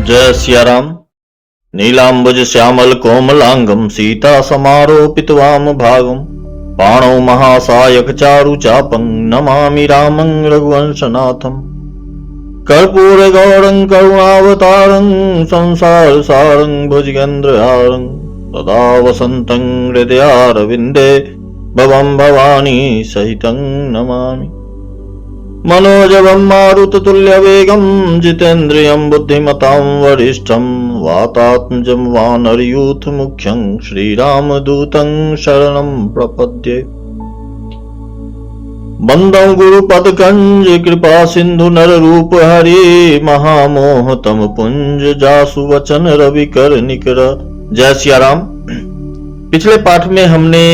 जय सिया राम। नीलांबुज श्यामल कोमलांगम सीता समारोपित वाम भागम पाणौ महासायक चारु चापं नमामि रामं रघुवंशनाथम। कर्पूर गौरं करुणावतारं संसार सारं भुजगेन्द्रहारं सदा वसन्तं हृदयारविन्दे भवं भवानी सहितं नमामि। मनोजवं मारुततुल्यवेगं जितेन्द्रियं बुद्धिमतां वरिष्ठं वातात्मजं वानरयूथमुख्यं श्रीरामदूतं शरणं प्रपद्ये। वन्दं गुरुपदकंज कृपा सिंधु नररूप हरे महामोह तम पुंज जासु वचन रवि कर निकर। जय सिया राम। पिछले पाठ में हमने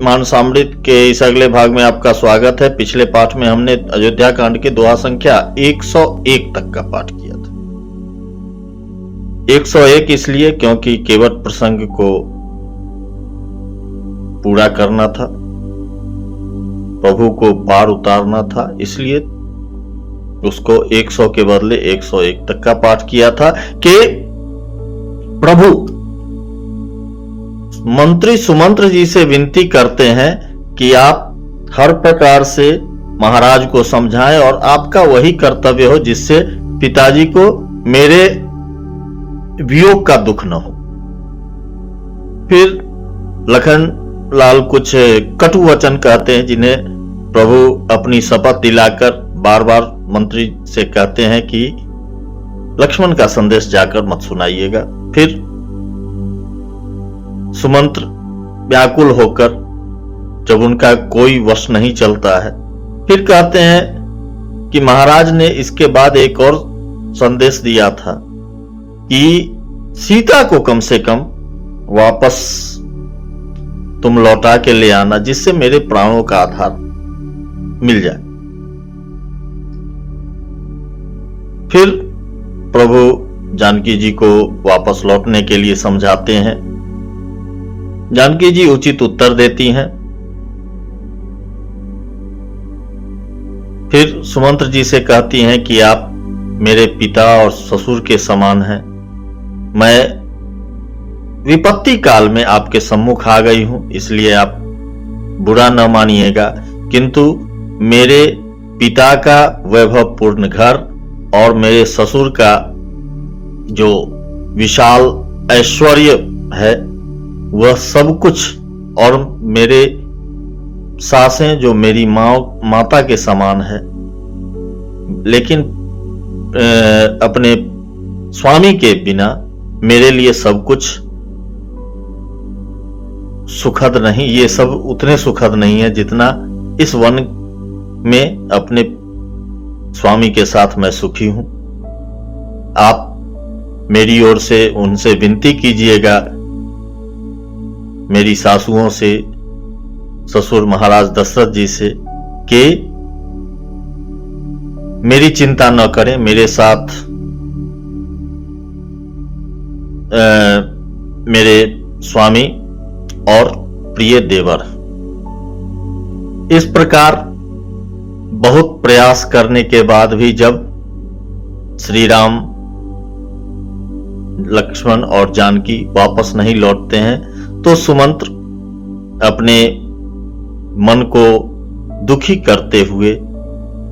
मानसामृत के इस अगले भाग में आपका स्वागत है। पिछले पाठ में हमने अयोध्या कांड के दोहा संख्या 101 तक का पाठ किया था। 101 इसलिए क्योंकि केवट प्रसंग को पूरा करना था, प्रभु को पार उतारना था, इसलिए उसको 100 के बदले 101 तक का पाठ किया था कि प्रभु मंत्री सुमंत्र जी से विनती करते हैं कि आप हर प्रकार से महाराज को समझाएं और आपका वही कर्तव्य हो जिससे पिताजी को मेरे वियोग का दुख न हो। फिर लखन लाल कुछ कटु वचन कहते हैं जिन्हें प्रभु अपनी शपथ दिलाकर बार बार मंत्री से कहते हैं कि लक्ष्मण का संदेश जाकर मत सुनाइएगा। फिर सुमंत्र व्याकुल होकर जब उनका कोई वश नहीं चलता है, फिर कहते हैं कि महाराज ने इसके बाद एक और संदेश दिया था कि सीता को कम से कम वापस तुम लौटा के ले आना जिससे मेरे प्राणों का आधार मिल जाए। फिर प्रभु जानकी जी को वापस लौटने के लिए समझाते हैं। जानकी जी उचित उत्तर देती हैं। फिर सुमंत्र जी से कहती हैं कि आप मेरे पिता और ससुर के समान हैं। मैं विपत्ति काल में आपके सम्मुख आ गई हूं, इसलिए आप बुरा न मानिएगा, किंतु मेरे पिता का वैभवपूर्ण घर और मेरे ससुर का जो विशाल ऐश्वर्य है वह सब कुछ और मेरे सासें जो मेरी माता के समान है, लेकिन अपने स्वामी के बिना मेरे लिए सब कुछ सुखद नहीं, ये सब उतने सुखद नहीं है जितना इस वन में अपने स्वामी के साथ मैं सुखी हूं। आप मेरी ओर से उनसे विनती कीजिएगा, मेरी सासुओं से, ससुर महाराज दशरथ जी से, कि मेरी चिंता न करें, मेरे साथ मेरे स्वामी और प्रिय देवर। इस प्रकार बहुत प्रयास करने के बाद भी जब श्री राम, लक्ष्मण और जानकी वापस नहीं लौटते हैं तो सुमंत्र अपने मन को दुखी करते हुए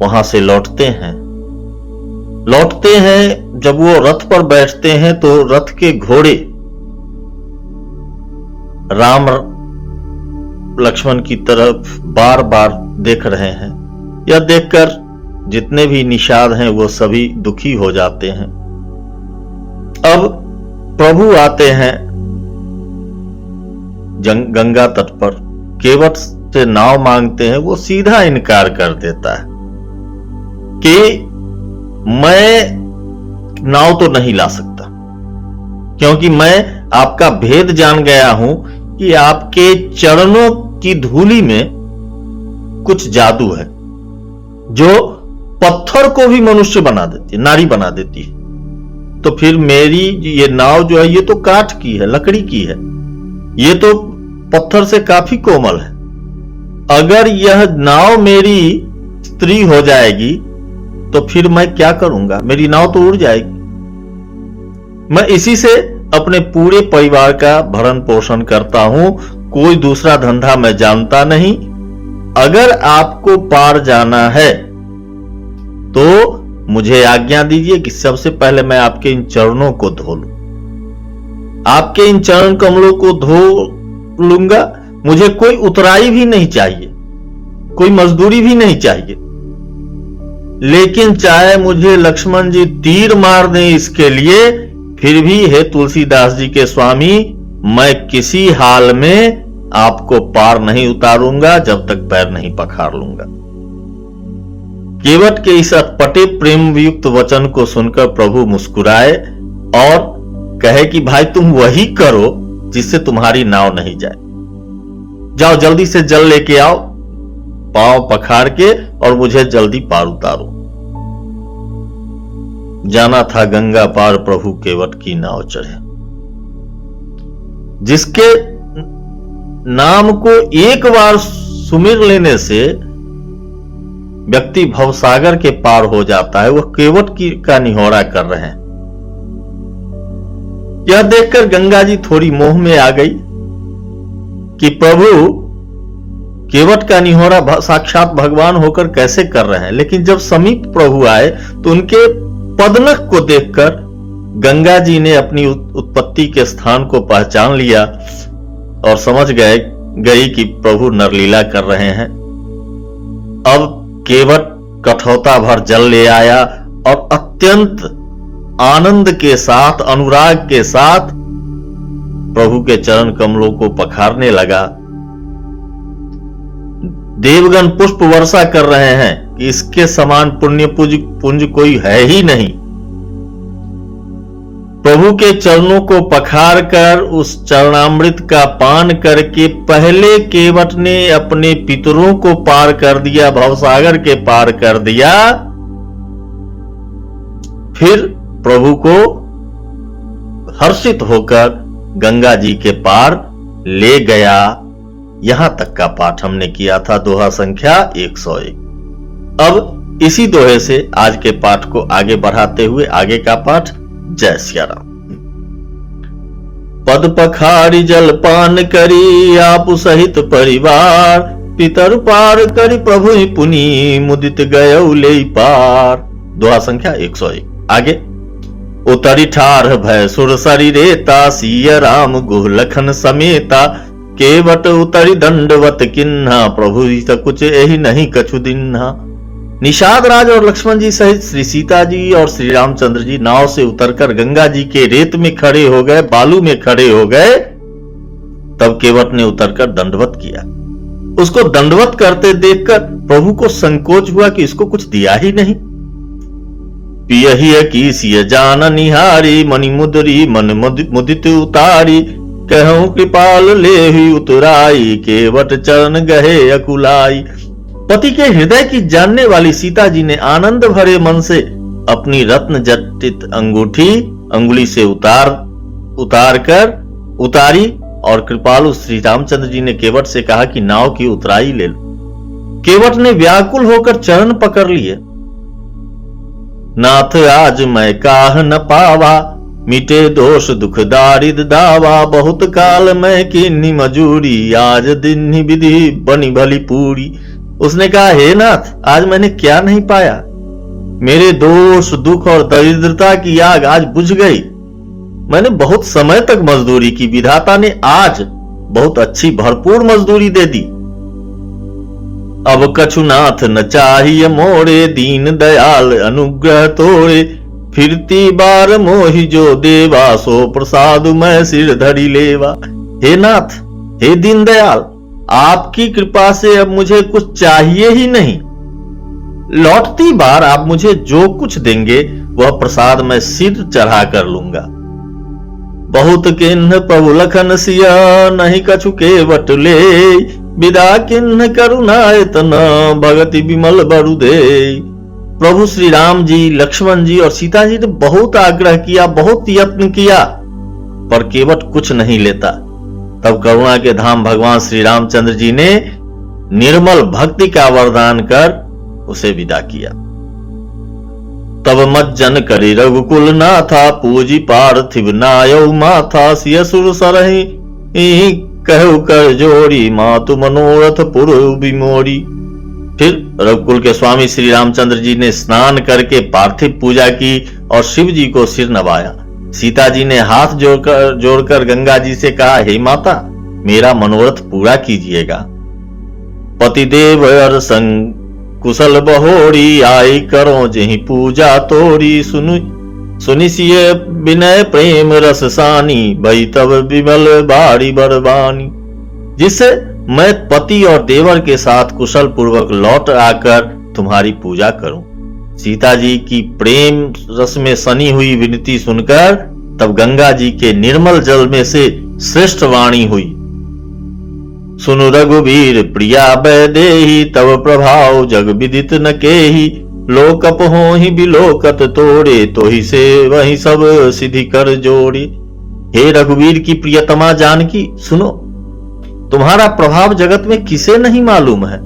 वहां से लौटते हैं। जब वो रथ पर बैठते हैं तो रथ के घोड़े राम लक्ष्मण की तरफ बार बार देख रहे हैं। यह देखकर जितने भी निषाद हैं वो सभी दुखी हो जाते हैं। अब प्रभु आते हैं गंगा तट पर, केवट से नाव मांगते हैं, वो सीधा इनकार कर देता है कि मैं नाव तो नहीं ला सकता, क्योंकि मैं आपका भेद जान गया हूं कि आपके चरणों की धूलि में कुछ जादू है जो पत्थर को भी मनुष्य बना देती है, नारी बना देती है। तो फिर मेरी ये नाव जो है ये तो काठ की है, लकड़ी की है, ये तो पत्थर से काफी कोमल है। अगर यह नाव मेरी स्त्री हो जाएगी तो फिर मैं क्या करूंगा, मेरी नाव तो उड़ जाएगी। मैं इसी से अपने पूरे परिवार का भरण पोषण करता हूं, कोई दूसरा धंधा मैं जानता नहीं। अगर आपको पार जाना है तो मुझे आज्ञा दीजिए कि सबसे पहले मैं आपके इन चरणों को धो लूं, आपके इन चरण कमलों को धो लूंगा। मुझे कोई उतराई भी नहीं चाहिए, कोई मजदूरी भी नहीं चाहिए, लेकिन चाहे मुझे लक्ष्मण जी तीर मार दें इसके लिए, फिर भी हे तुलसीदास जी के स्वामी, मैं किसी हाल में आपको पार नहीं उतारूंगा जब तक पैर नहीं पखार लूंगा। केवट के इस अटपटे प्रेम युक्त वचन को सुनकर प्रभु मुस्कुराए और कहे कि भाई तुम वही करो जिससे तुम्हारी नाव नहीं जाए। जाओ जल्दी से जल लेके आओ, पांव पखार के, और मुझे जल्दी पार उतारो। जाना था गंगा पार प्रभु केवट की नाव चढ़े। जिसके नाम को एक बार सुमिर लेने से व्यक्ति भवसागर के पार हो जाता है, वह केवट का निहोरा कर रहे हैं। यह देखकर गंगा जी थोड़ी मोह में आ गई कि प्रभु केवट का निहोरा साक्षात भगवान होकर कैसे कर रहे हैं। लेकिन जब समीप प्रभु आए तो उनके पदनख को देखकर गंगा जी ने अपनी उत्पत्ति के स्थान को पहचान लिया और समझ गई कि प्रभु नरलीला कर रहे हैं। अब केवट कठौता भर जल ले आया और अत्यंत आनंद के साथ, अनुराग के साथ प्रभु के चरण कमलों को पखारने लगा। देवगण पुष्प वर्षा कर रहे हैं कि इसके समान पुण्य पुंज कोई है ही नहीं। प्रभु के चरणों को पखार कर उस चरणामृत का पान करके पहले केवट ने अपने पितरों को पार कर दिया, भवसागर के पार कर दिया। फिर प्रभु को हर्षित होकर गंगा जी के पार ले गया। यहां तक का पाठ हमने किया था, दोहा संख्या 101। अब इसी दोहे से आज के पाठ को आगे बढ़ाते हुए आगे का पाठ। जय सिया राम। पद पखारी जल पान करी आप सहित परिवार, पितर पार करी प्रभु पुनि मुदित गयौ ले पार। दोहा संख्या 101। आगे। उतरी ठार भय सुर शरीरेता, सिया राम गुह लखन समेता, केवट उतरी दंडवत किन्हा, प्रभु कुछ यही नहीं कछु दिन्हा। निषाद राज और लक्ष्मण जी सहित श्री सीता जी और श्री रामचंद्र जी नाव से उतरकर गंगा जी के रेत में खड़े हो गए, बालू में खड़े हो गए। तब केवट ने उतरकर दंडवत किया। उसको दंडवत करते देखकर प्रभु को संकोच हुआ कि इसको कुछ दिया ही नहीं। पियहिय की सिय जान निहारी, मणि मुदरी मन मुदित उतारी, कहूं कृपाल ले ही उतराई, केवट चरण गहे अकुलाई। पति के हृदय की जानने वाली सीता जी ने आनंद भरे मन से अपनी रत्न जटित अंगूठी अंगुली से उतारी और कृपालु श्री रामचंद्र जी ने केवट से कहा कि नाव की उतराई ले लो। केवट ने व्याकुल होकर चरण पकड़ लिए। नाथ आज मैं काह न पावा, मिटे दोष दुख दारिद दावा, बहुत काल मैं कीन्ही मजूरी, आज दिन ही विधि बनी भली पूरी। उसने कहा, हे नाथ, आज मैंने क्या नहीं पाया। मेरे दोष दुख और दरिद्रता की आग आज बुझ गई। मैंने बहुत समय तक मजदूरी की, विधाता ने आज बहुत अच्छी भरपूर मजदूरी दे दी। अब कछु नाथ न चाहिए मोरे, दीन दयाल अनुग्रह तोरे, फिरती बार मोहि जो देवा, सो प्रसाद मैं सिर धरी लेवा। हे नाथ, हे दीन दयाल, आपकी कृपा से अब मुझे कुछ चाहिए ही नहीं। लौटती बार आप मुझे जो कुछ देंगे वह प्रसाद मैं सिर चढ़ा कर लूंगा। बहुत किन्ह प्रभु लखन सिया, नहीं कछु केवट ले, विदा किन्ह करुणा इतना, भगति विमल बरु दे। प्रभु श्री राम जी, लक्ष्मण जी और सीता जी ने बहुत आग्रह किया, बहुत यत्न किया, पर केवट कुछ नहीं लेता। तब करुणा के धाम भगवान श्री रामचंद्र जी ने निर्मल भक्ति का वरदान कर उसे विदा किया। तब मज्जन करी रघुकुल नाथा, पूजी पार्थिव नायौ माथा, सिय सुर सरहि कहु कर जोड़ी, मातु मनोरथ पुर बिमोरी। फिर रघुकुल के स्वामी श्री रामचंद्र जी ने स्नान करके पार्थिव पूजा की और शिव जी को सिर नवाया। सीता जी ने हाथ जोड़कर गंगा जी से कहा, हे माता, मेरा मनोरथ पूरा कीजिएगा। पतिदेव अर संग कुशल बहोरी, आई करो जही पूजा तोरी, सुनिसिय विनय प्रेम रस सानी, भई तब विमल बाड़ी बरबानी। जिससे मैं पति और देवर के साथ कुशल पूर्वक लौट आकर तुम्हारी पूजा करूं। सीता जी की प्रेम रस में सनी हुई विनती सुनकर तब गंगा जी के निर्मल जल में से श्रेष्ठ वाणी हुई, सुनु रघुवीर प्रिया बैदेही, तब प्रभाव जग विदित न केही, लोकप हो ही बिलोकत तोड़े, तो ही से वही सब सिद्धि कर जोड़े। हे रघुवीर की प्रियतमा जानकी, सुनो, तुम्हारा प्रभाव जगत में किसे नहीं मालूम है।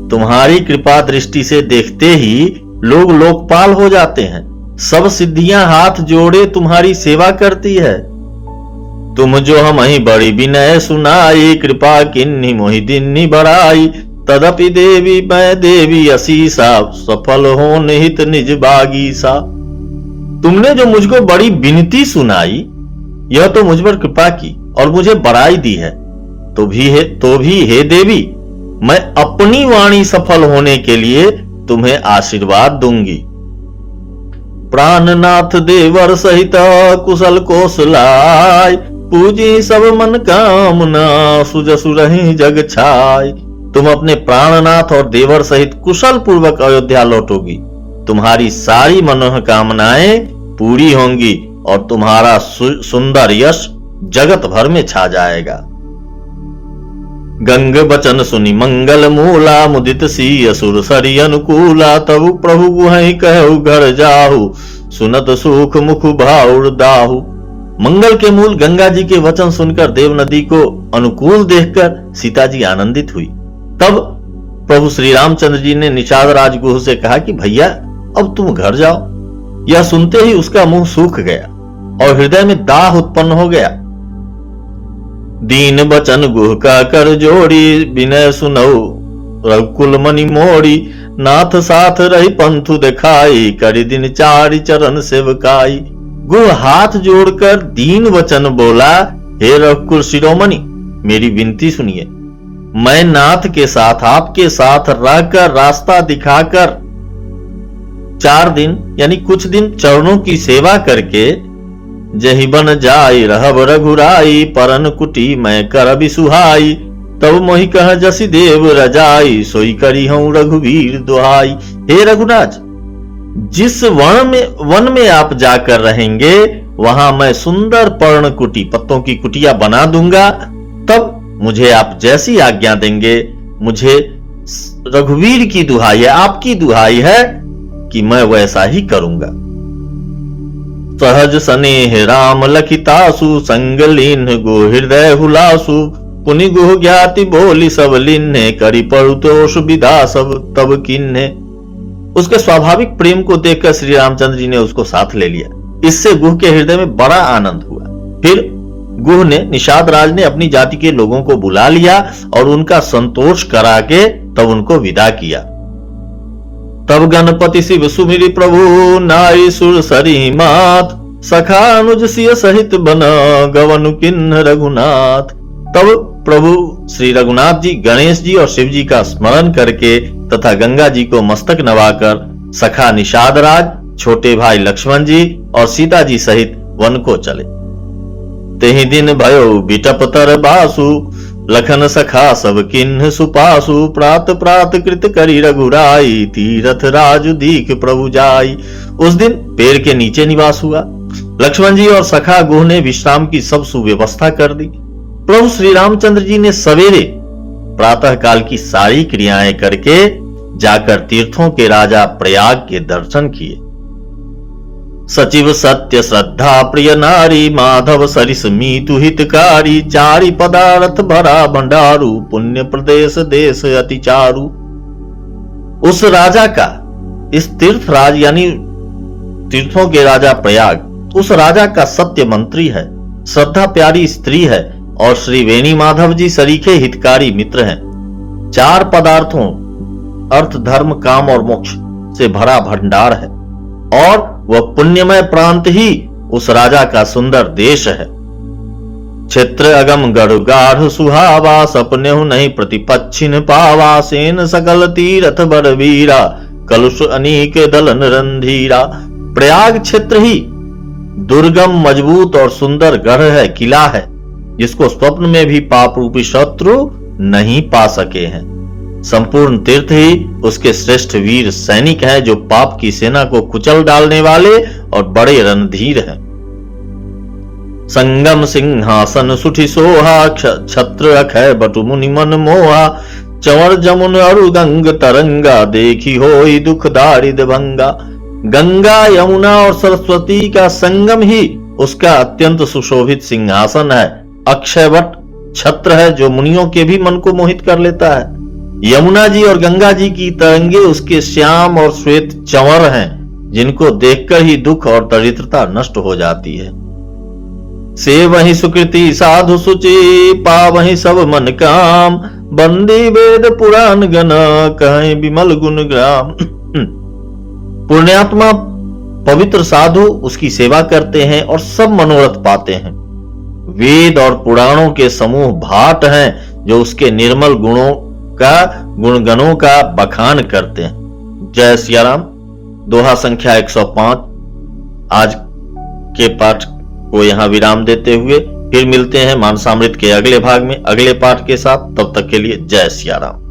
तुम्हारी कृपा दृष्टि से देखते ही लोग लोकपाल हो जाते हैं। सब सिद्धियां हाथ जोड़े तुम्हारी सेवा करती है। तुम जो हम ही बड़ी विनय सुनाई, कृपा किन्नी मोहि दिन्नी बढ़ाई, तदपि देवी मैं देवी असीसा, सफल हो निहित निज बागीसा। तुमने जो मुझको बड़ी विनती सुनाई, यह तो मुझ पर कृपा की और मुझे बड़ाई दी है, तो भी हे देवी, मैं अपनी वाणी सफल होने के लिए तुम्हें आशीर्वाद दूंगी। प्राणनाथ देवर सहित कुशल कोसलाय, पूजी सब मन कामना, सुजसु रही जग छाय। तुम अपने प्राणनाथ और देवर सहित कुशल पूर्वक अयोध्या लौटोगी। तुम्हारी सारी मनोकामनाएं पूरी होंगी और तुम्हारा सुंदर यश जगत भर में छा जाएगा। गंग बचन सुनि मंगल मूला, मुदित सी असुर सरी अनुकूला, तब प्रभु गुहै कहु घर जाहु, सुनत सुख मुख भाउर दाहु। मंगल के मूल गंगा जी के वचन सुनकर देव नदी को अनुकूल देखकर सीता जी आनंदित हुई। तब प्रभु श्री रामचंद्र जी ने निषाद राजगुह से कहा कि भैया, अब तुम घर जाओ। यह सुनते ही उसका मुंह सूख गया और हृदय में दाह उत्पन्न हो गया। दीन बचन गुह का कर जोड़ी, विनय सुनऊ रघुकुल मणि मोड़ी, नाथ साथ रही पंथु दिखाई, करि दिन चारि चरण सेवकाई। गुह हाथ जोड़कर दीन वचन बोला, हे रघुकुल शिरोमणि, मेरी विनती सुनिए। मैं नाथ के साथ आपके साथ रहकर रास्ता दिखाकर 4 दिन यानी कुछ दिन चरणों की सेवा करके जही बन जाई रहब रघुराई, परन कुटी मैं करबि सुहाई, तब मोहि कह जसि देव रजाई, सोई करी हूं रघुवीर दुहाई। हे रघुराज, जिस वन में आप जाकर रहेंगे वहां मैं सुंदर पर्ण कुटी, पत्तों की कुटिया बना दूंगा। तब मुझे आप जैसी आज्ञा देंगे, मुझे रघुवीर की दुहाई है, आपकी दुहाई है कि मैं वैसा ही करूंगा। सहज स्नेह राम लखितासु, संग लीन गो हृदय हुलासु, पुनि गुह ज्ञाति बोली सब लिन्हे, करी परुतोष विदा सब तब किन्हे। उसके स्वाभाविक प्रेम को देखकर श्री रामचंद्र जी ने उसको साथ ले लिया। इससे गुह के हृदय में बड़ा आनंद हुआ। फिर गुह ने निषाद राज ने अपनी जाति के लोगों को बुला लिया और उनका संतोष करा के तब उनको विदा किया। तब गणपति शिव सुमिरि प्रभु, नाई सुर सरी मात, सखा अनुज सिय सहित बना, गवनु किन्ह रघुनाथ। तब प्रभु श्री रघुनाथ जी गणेश जी और शिव जी का स्मरण करके तथा गंगा जी को मस्तक नवाकर सखा निषाद राज, छोटे भाई लक्ष्मण जी और सीता जी सहित वन को चले। तेहि दिन भयो बिटप तर बासु, लखन सखा सब किन्ह सुपासु, प्रात प्रात कृत करी रघुराई, तीरथ राजु दीख प्रभु जाई। उस दिन पेड़ के नीचे निवास हुआ। लक्ष्मण जी और सखा गुह ने विश्राम की सब सुव्यवस्था कर दी। प्रभु श्री रामचंद्र जी ने सवेरे प्रातः काल की सारी क्रियाएं करके जाकर तीर्थों के राजा प्रयाग के दर्शन किए। सचिव सत्य श्रद्धा प्रिय नारी, माधव सरिस मीतु हितकारी, चारि पदार्थ भरा भंडारू, पुण्य प्रदेश देश अति चारु। उस राजा का इस तीर्थराज यानी तीर्थों के राजा प्रयाग उस राजा का सत्य मंत्री है, श्रद्धा प्यारी स्त्री है और श्री वेणी माधव जी सरीखे हितकारी मित्र हैं। 4 पदार्थों अर्थ धर्म काम और मोक्ष से भरा भंडार है और वह पुण्यमय प्रांत ही उस राजा का सुंदर देश है। क्षेत्र अगम गढ़ गाढ़ सुहावा, सपने नहीं प्रतिपच्छिन पावा, सेन सकल तीरथ बड़ वीरा, कलुष अनीक दलन रणधीरा। प्रयाग क्षेत्र ही दुर्गम मजबूत और सुंदर गढ़ है, किला है, जिसको स्वप्न में भी पाप रूपी शत्रु नहीं पा सके हैं। संपूर्ण तीर्थ ही उसके श्रेष्ठ वीर सैनिक हैं, जो पाप की सेना को कुचल डालने वाले और बड़े रणधीर हैं। संगम सिंहासन सुठी सोहा, छत्र अखय बटु मुनि मन मोहा, चंवर जमुन अरु गंग तरंगा, देखी होई दुख दारिद भंगा। गंगा यमुना और सरस्वती का संगम ही उसका अत्यंत सुशोभित सिंहासन है। अक्षयवट छत्र है, जो मुनियों के भी मन को मोहित कर लेता है। यमुना जी और गंगा जी की तरंगे उसके श्याम और श्वेत चंवर हैं, जिनको देखकर ही दुख और दरिद्रता नष्ट हो जाती है। से वही सुकृति साधु सुचि, पा वही सब मन काम, बंदी वेद पुराण गण, कहें विमल गुण ग्राम। पुण्यात्मा पवित्र साधु उसकी सेवा करते हैं और सब मनोरथ पाते हैं। वेद और पुराणों के समूह भाट हैं, जो उसके निर्मल गुणगणों का बखान करते हैं। जय सिया राम। दोहा संख्या 105। आज के पाठ को यहां विराम देते हुए फिर मिलते हैं मानसामृत के अगले भाग में अगले पाठ के साथ। तब तक के लिए जय सिया राम।